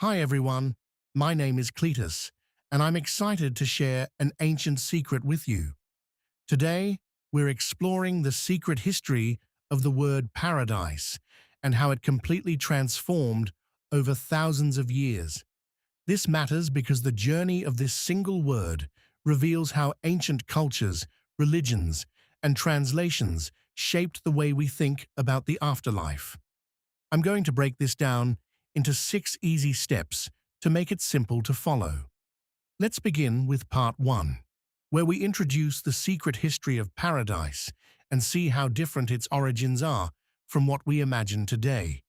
Hi everyone, my name is Cletus, and I'm excited to share an ancient secret with you. Today, we're exploring the secret history of the word paradise and how it completely transformed over thousands of years. This matters because the journey of this single word reveals how ancient cultures, religions, and translations shaped the way we think about the afterlife. I'm going to break this down into 6 easy steps to make it simple to follow. Let's begin with part 1, where we introduce the secret history of paradise and see how different its origins are from what we imagine today.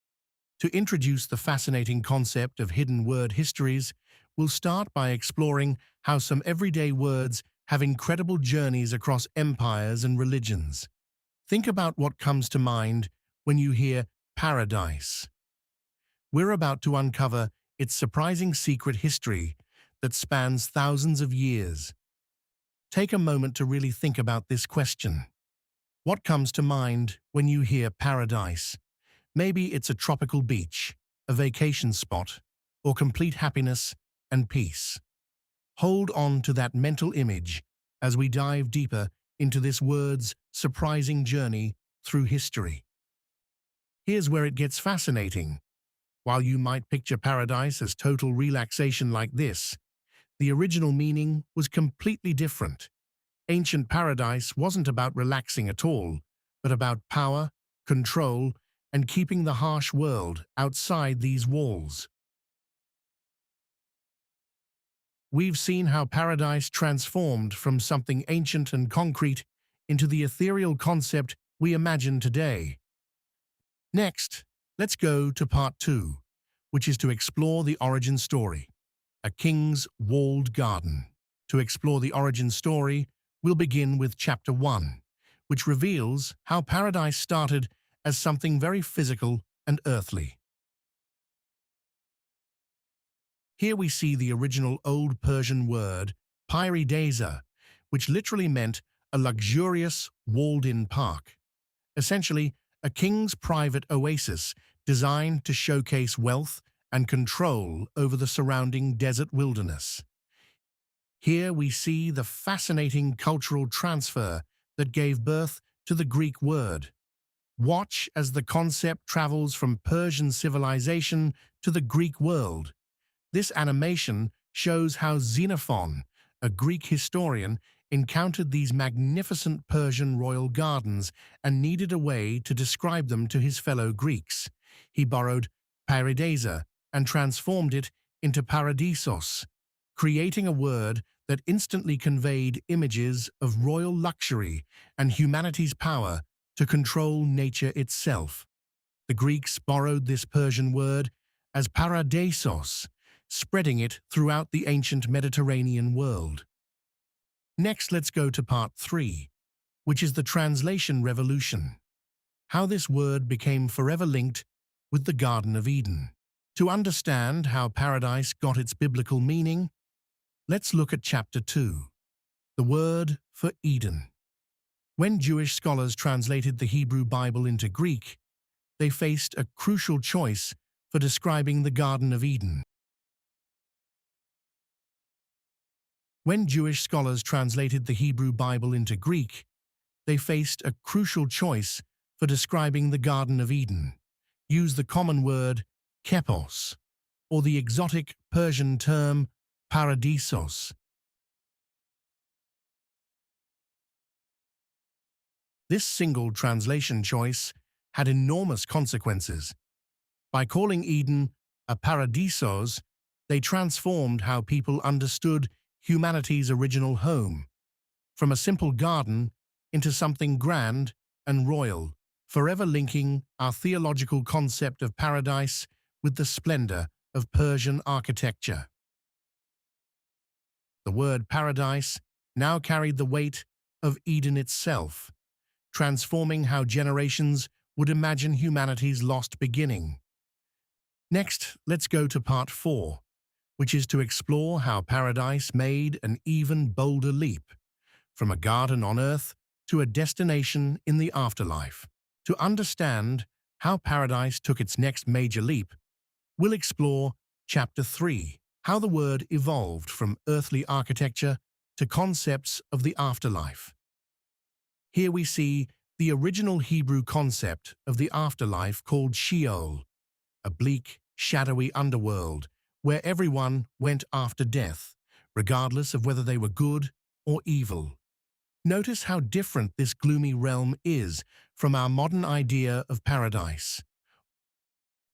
To introduce the fascinating concept of hidden word histories, we'll start by exploring how some everyday words have incredible journeys across empires and religions. Think about what comes to mind when you hear paradise. We're about to uncover its surprising secret history that spans thousands of years. Take a moment to really think about this question. What comes to mind when you hear paradise? Maybe it's a tropical beach, a vacation spot, or complete happiness and peace. Hold on to that mental image as we dive deeper into this word's surprising journey through history. Here's where it gets fascinating. While you might picture paradise as total relaxation like this, the original meaning was completely different. Ancient paradise wasn't about relaxing at all, but about power, control, and keeping the harsh world outside these walls. We've seen how paradise transformed from something ancient and concrete into the ethereal concept we imagine today. Next, let's go to part 2, which is to explore the origin story, a king's walled garden. To explore the origin story, we'll begin with chapter 1, which reveals how paradise started as something very physical and earthly. Here we see the original Old Persian word, paradisa, which literally meant a luxurious, walled-in park. Essentially, a king's private oasis designed to showcase wealth and control over the surrounding desert wilderness. Here we see the fascinating cultural transfer that gave birth to the Greek word. Watch as the concept travels from Persian civilization to the Greek world. This animation shows how Xenophon, a Greek historian, encountered these magnificent Persian royal gardens and needed a way to describe them to his fellow Greeks. He borrowed paradisa and transformed it into paradisos, creating a word that instantly conveyed images of royal luxury and humanity's power to control nature itself. The Greeks borrowed this Persian word as paradisos, spreading it throughout the ancient Mediterranean world. Next, let's go to part 3, which is the translation revolution, how this word became forever linked with the Garden of Eden. To understand how paradise got its biblical meaning, let's look at chapter 2, the word for Eden. When Jewish scholars translated the Hebrew Bible into Greek, they faced a crucial choice for describing the Garden of Eden. When Jewish scholars translated the Hebrew Bible into Greek, they faced a crucial choice for describing the Garden of Eden. Use the common word kepos, or the exotic Persian term paradisos. This single translation choice had enormous consequences. By calling Eden a paradisos, they transformed how people understood humanity's original home, from a simple garden into something grand and royal, forever linking our theological concept of paradise with the splendor of Persian architecture. The word paradise now carried the weight of Eden itself, transforming how generations would imagine humanity's lost beginning. Next, let's go to part 4, which is to explore how paradise made an even bolder leap, from a garden on earth to a destination in the afterlife. To understand how paradise took its next major leap, we'll explore Chapter 3: How the Word Evolved from Earthly Architecture to Concepts of the Afterlife. Here we see the original Hebrew concept of the afterlife called Sheol, a bleak, shadowy underworld where everyone went after death, regardless of whether they were good or evil. Notice how different this gloomy realm is from our modern idea of paradise.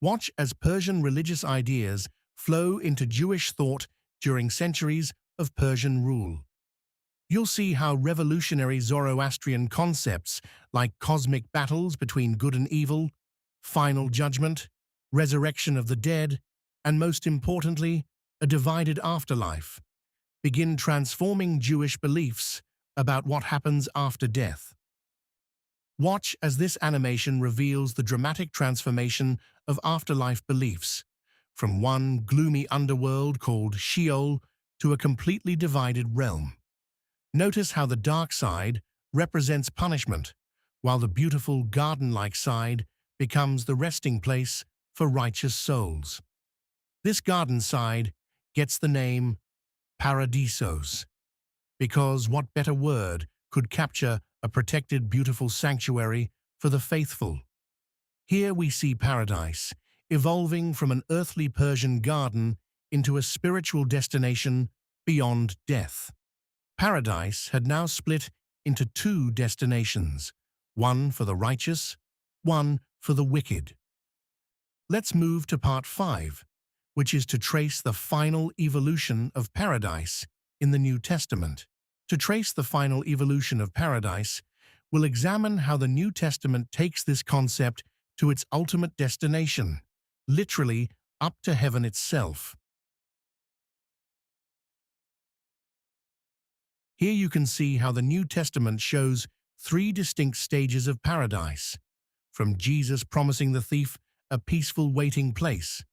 Watch as Persian religious ideas flow into Jewish thought during centuries of Persian rule. You'll see how revolutionary Zoroastrian concepts like cosmic battles between good and evil, final judgment, resurrection of the dead, and most importantly, a divided afterlife, begin transforming Jewish beliefs about what happens after death. Watch as this animation reveals the dramatic transformation of afterlife beliefs, from one gloomy underworld called Sheol to a completely divided realm. Notice how the dark side represents punishment, while the beautiful garden-like side becomes the resting place for righteous souls. This garden side gets the name Paradisos, because what better word could capture a protected, beautiful sanctuary for the faithful? Here we see paradise evolving from an earthly Persian garden into a spiritual destination beyond death. Paradise had now split into two destinations, one for the righteous, one for the wicked. Let's move to part 5, which is to trace the final evolution of paradise in the New Testament. To trace the final evolution of paradise, we'll examine how the New Testament takes this concept to its ultimate destination, literally up to heaven itself. Here you can see how the New Testament shows 3 distinct stages of paradise, from Jesus promising the thief a peaceful waiting place,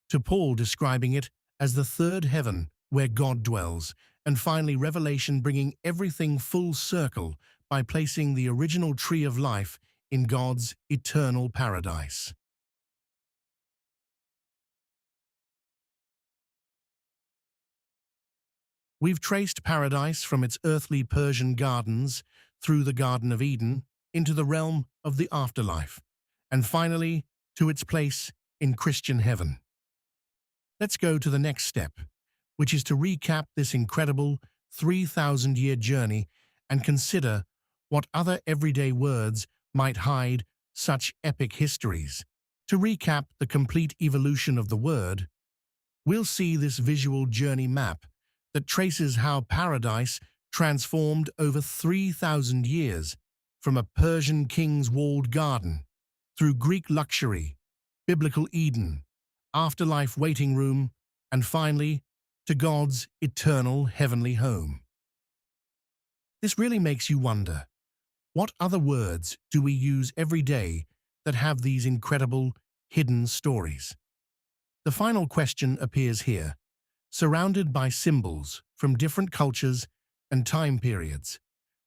to Paul describing it as the third heaven where God dwells, and finally Revelation bringing everything full circle by placing the original tree of life in God's eternal paradise. We've traced paradise from its earthly Persian gardens through the Garden of Eden into the realm of the afterlife, and finally to its place in Christian heaven. Let's go to the next step, which is to recap this incredible 3,000-year journey and consider what other everyday words might hide such epic histories. To recap the complete evolution of the word, we'll see this visual journey map that traces how paradise transformed over 3,000 years, from a Persian king's walled garden, through Greek luxury, biblical Eden, afterlife waiting room, and finally, to God's eternal heavenly home. This really makes you wonder, what other words do we use every day that have these incredible hidden stories? The final question appears here, surrounded by symbols from different cultures and time periods,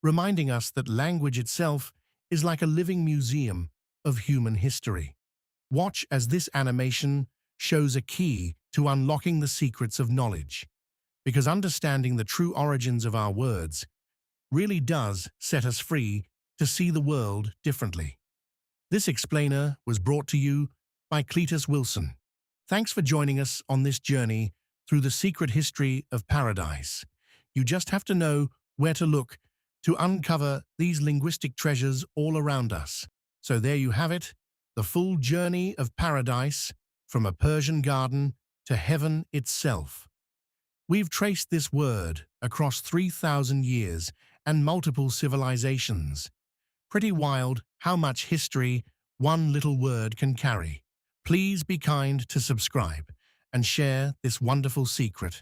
reminding us that language itself is like a living museum of human history. Watch as this animation shows a key to unlocking the secrets of knowledge, because understanding the true origins of our words really does set us free to see the world differently. This explainer was brought to you by Cletus Wilson. Thanks for joining us on this journey through the secret history of paradise. You just have to know where to look to uncover these linguistic treasures all around us. So there you have it, the full journey of paradise from a Persian garden to heaven itself. We've traced this word across 3,000 years and multiple civilizations. Pretty wild how much history one little word can carry. Please be kind to subscribe and share this wonderful secret